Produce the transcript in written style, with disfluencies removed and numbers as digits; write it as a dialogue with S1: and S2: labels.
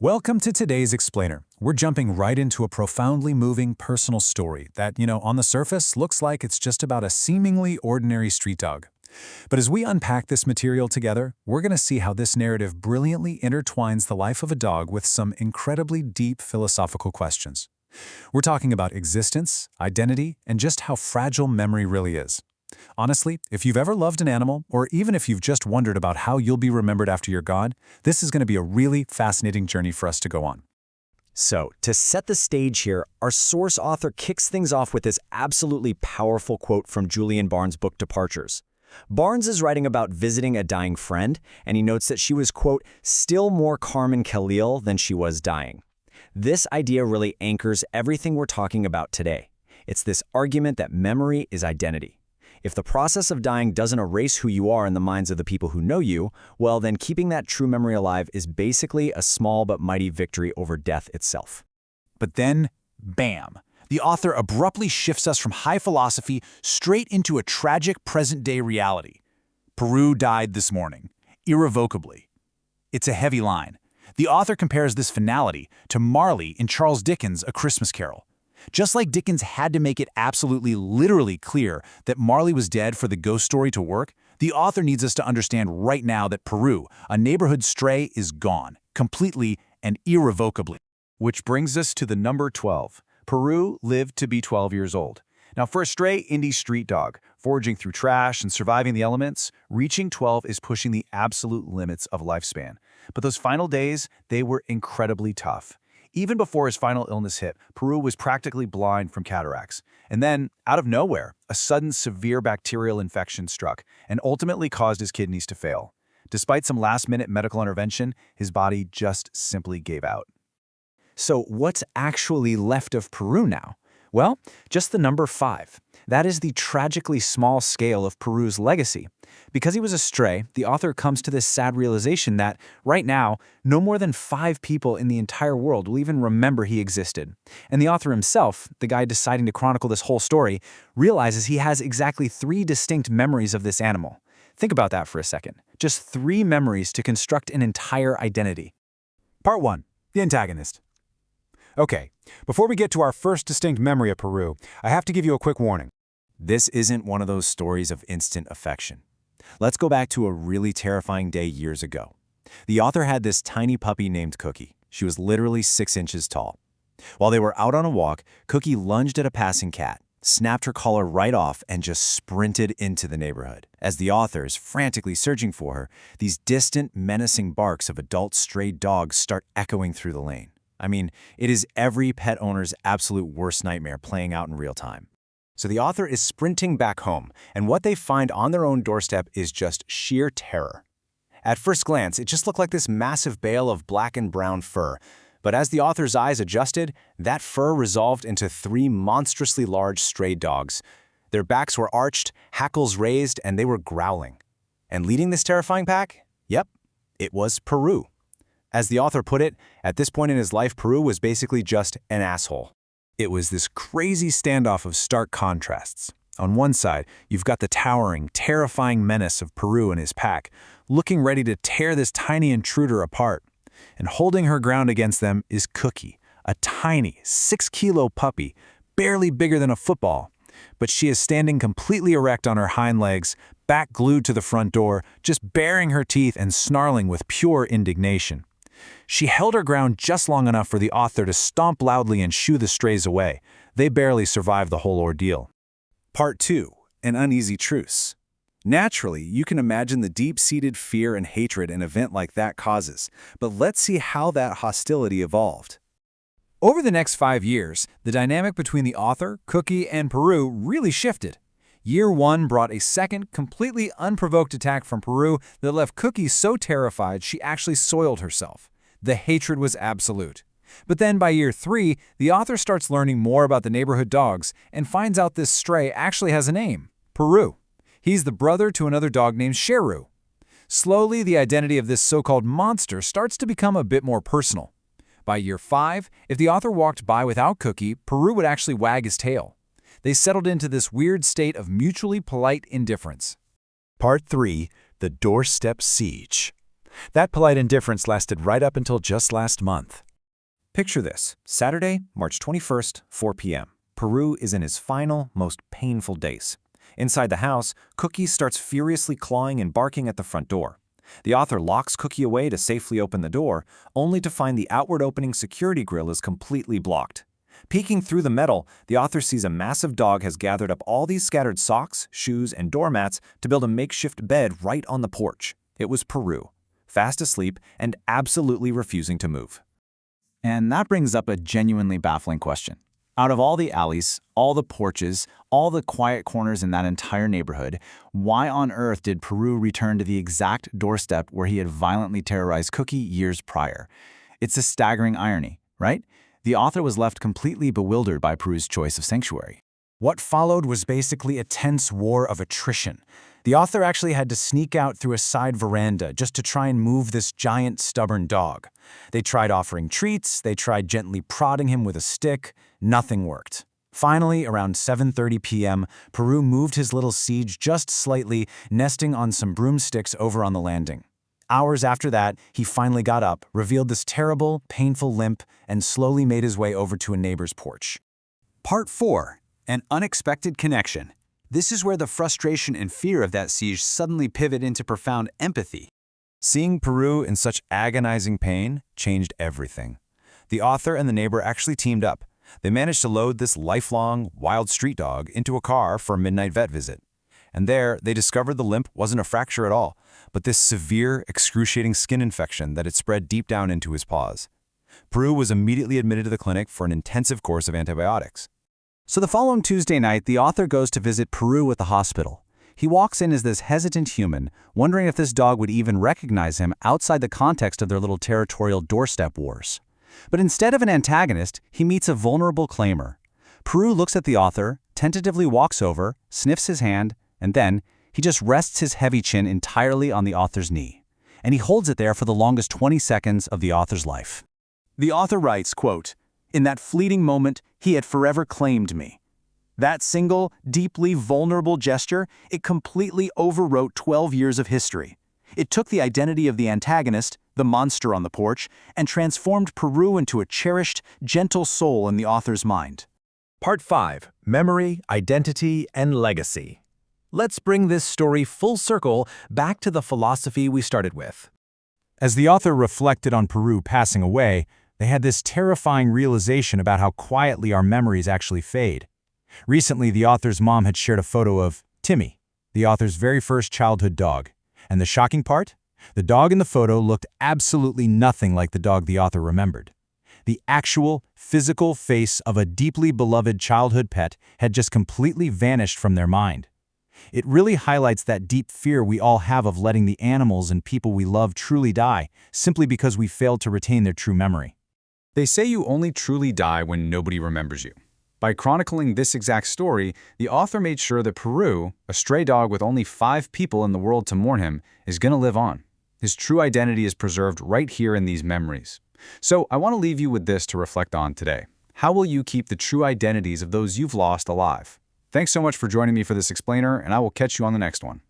S1: Welcome to today's Explainer. We're jumping right into a profoundly moving personal story that, on the surface looks like it's just about a seemingly ordinary street dog. But as we unpack this material together, we're going to see how this narrative brilliantly intertwines the life of a dog with some incredibly deep philosophical questions. We're talking about existence, identity, and just how fragile memory really is. Honestly, if you've ever loved an animal, or even if you've just wondered about how you'll be remembered after you're gone, this is going to be a really fascinating journey for us to go on.
S2: So, to set the stage here, our source author kicks things off with this absolutely powerful quote from Julian Barnes' book Departures. Barnes is writing about visiting a dying friend, and he notes that she was, quote, still more Carmen Khalil than she was dying. This idea really anchors everything we're talking about today. It's this argument that memory is identity. If the process of dying doesn't erase who you are in the minds of the people who know you, well, then keeping that true memory alive is basically a small but mighty victory over death itself.
S1: But then, bam! The author abruptly shifts us from high philosophy straight into a tragic present-day reality. Peru died this morning, irrevocably. It's a heavy line. The author compares this finality to Marley in Charles Dickens' A Christmas Carol. Just like Dickens had to make it absolutely literally clear that Marley was dead for the ghost story to work, the author needs us to understand right now that Peru, a neighborhood stray, is gone, completely and irrevocably.
S3: Which brings us to the number 12. Peru lived to be 12 years old. Now, for a stray indie street dog, foraging through trash and surviving the elements, reaching 12 is pushing the absolute limits of lifespan. But those final days, they were incredibly tough. Even before his final illness hit, Peru was practically blind from cataracts. And then, out of nowhere, a sudden severe bacterial infection struck and ultimately caused his kidneys to fail. Despite some last-minute medical intervention, his body just simply gave out.
S2: So what's actually left of Peru now? Well, just the number 5. That is the tragically small scale of Peru's legacy. Because he was a stray, the author comes to this sad realization that, right now, no more than 5 people in the entire world will even remember he existed. And the author himself, the guy deciding to chronicle this whole story, realizes he has exactly 3 distinct memories of this animal. Think about that for a second. Just 3 memories to construct an entire identity.
S1: Part 1. The antagonist. Okay, before we get to our first distinct memory of Peru, I have to give you a quick warning.
S2: This isn't one of those stories of instant affection. Let's go back to a really terrifying day years ago. The author had this tiny puppy named Cookie. She was literally 6 inches tall. While they were out on a walk, Cookie lunged at a passing cat, snapped her collar right off, and just sprinted into the neighborhood. As the author is frantically searching for her, these distant, menacing barks of adult stray dogs start echoing through the lane. I mean, it is every pet owner's absolute worst nightmare playing out in real time. So the author is sprinting back home, and what they find on their own doorstep is just sheer terror. At first glance, it just looked like this massive bale of black and brown fur, but as the author's eyes adjusted, that fur resolved into 3 monstrously large stray dogs. Their backs were arched, hackles raised, and they were growling. And leading this terrifying pack? Yep, it was Peru. As the author put it, at this point in his life, Peru was basically just an asshole.
S1: It was this crazy standoff of stark contrasts. On one side, you've got the towering, terrifying menace of Peru and his pack, looking ready to tear this tiny intruder apart. And holding her ground against them is Cookie, a tiny, 6-kilo puppy, barely bigger than a football. But she is standing completely erect on her hind legs, back glued to the front door, just baring her teeth and snarling with pure indignation. She held her ground just long enough for the author to stomp loudly and shoo the strays away. They barely survived the whole ordeal.
S3: Part 2. An uneasy truce. Naturally, you can imagine the deep-seated fear and hatred an event like that causes, but let's see how that hostility evolved.
S1: Over the next 5 years, the dynamic between the author, Cookie, and Peru really shifted. Year 1 brought a second, completely unprovoked attack from Peru that left Cookie so terrified she actually soiled herself. The hatred was absolute. But then by year 3, the author starts learning more about the neighborhood dogs and finds out this stray actually has a name, Peru. He's the brother to another dog named Cheru. Slowly, the identity of this so-called monster starts to become a bit more personal. By year 5, if the author walked by without Cookie, Peru would actually wag his tail. They settled into this weird state of mutually polite indifference.
S4: Part 3. The Doorstep Siege.
S1: That polite indifference lasted right up until just last month.
S2: Picture this. Saturday, March 21st, 4 p.m. Peru is in his final, most painful days. Inside the house, Cookie starts furiously clawing and barking at the front door. The author locks Cookie away to safely open the door, only to find the outward opening security grill is completely blocked. Peeking through the metal, the author sees a massive dog has gathered up all these scattered socks, shoes, and doormats to build a makeshift bed right on the porch. It was Peru, fast asleep and absolutely refusing to move.
S3: And that brings up a genuinely baffling question. Out of all the alleys, all the porches, all the quiet corners in that entire neighborhood, why on earth did Peru return to the exact doorstep where he had violently terrorized Cookie years prior? It's a staggering irony, right? The author was left completely bewildered by Peru's choice of sanctuary.
S1: What followed was basically a tense war of attrition. The author actually had to sneak out through a side veranda just to try and move this giant, stubborn dog. They tried offering treats, they tried gently prodding him with a stick. Nothing worked. Finally, around 7:30 p.m., Peru moved his little siege just slightly, nesting on some broomsticks over on the landing. Hours after that, he finally got up, revealed this terrible, painful limp, and slowly made his way over to a neighbor's porch.
S4: Part 4. An unexpected connection. This is where the frustration and fear of that siege suddenly pivot into profound empathy.
S2: Seeing Peru in such agonizing pain changed everything. The author and the neighbor actually teamed up. They managed to load this lifelong, wild street dog into a car for a midnight vet visit. And there, they discovered the limp wasn't a fracture at all, but this severe, excruciating skin infection that had spread deep down into his paws. Peru was immediately admitted to the clinic for an intensive course of antibiotics.
S4: So the following Tuesday night, the author goes to visit Peru at the hospital. He walks in as this hesitant human, wondering if this dog would even recognize him outside the context of their little territorial doorstep wars. But instead of an antagonist, he meets a vulnerable claimer. Peru looks at the author, tentatively walks over, sniffs his hand, and then he just rests his heavy chin entirely on the author's knee. And he holds it there for the longest 20 seconds of the author's life. The author writes, quote, "In that fleeting moment, he had forever claimed me. That single, deeply vulnerable gesture, it completely overwrote 12 years of history. It took the identity of the antagonist, the monster on the porch, and transformed Peru into a cherished, gentle soul in the author's mind."
S1: Part 5. Memory, Identity, and Legacy. Let's bring this story full circle back to the philosophy we started with. As the author reflected on Peru passing away, they had this terrifying realization about how quietly our memories actually fade. Recently, the author's mom had shared a photo of Timmy, the author's very first childhood dog. And the shocking part? The dog in the photo looked absolutely nothing like the dog the author remembered. The actual, physical face of a deeply beloved childhood pet had just completely vanished from their mind. It really highlights that deep fear we all have of letting the animals and people we love truly die, simply because we failed to retain their true memory.
S3: They say you only truly die when nobody remembers you. By chronicling this exact story, the author made sure that Peru, a stray dog with only 5 people in the world to mourn him, is going to live on. His true identity is preserved right here in these memories. So I want to leave you with this to reflect on today. How will you keep the true identities of those you've lost alive? Thanks so much for joining me for this explainer, and I will catch you on the next one.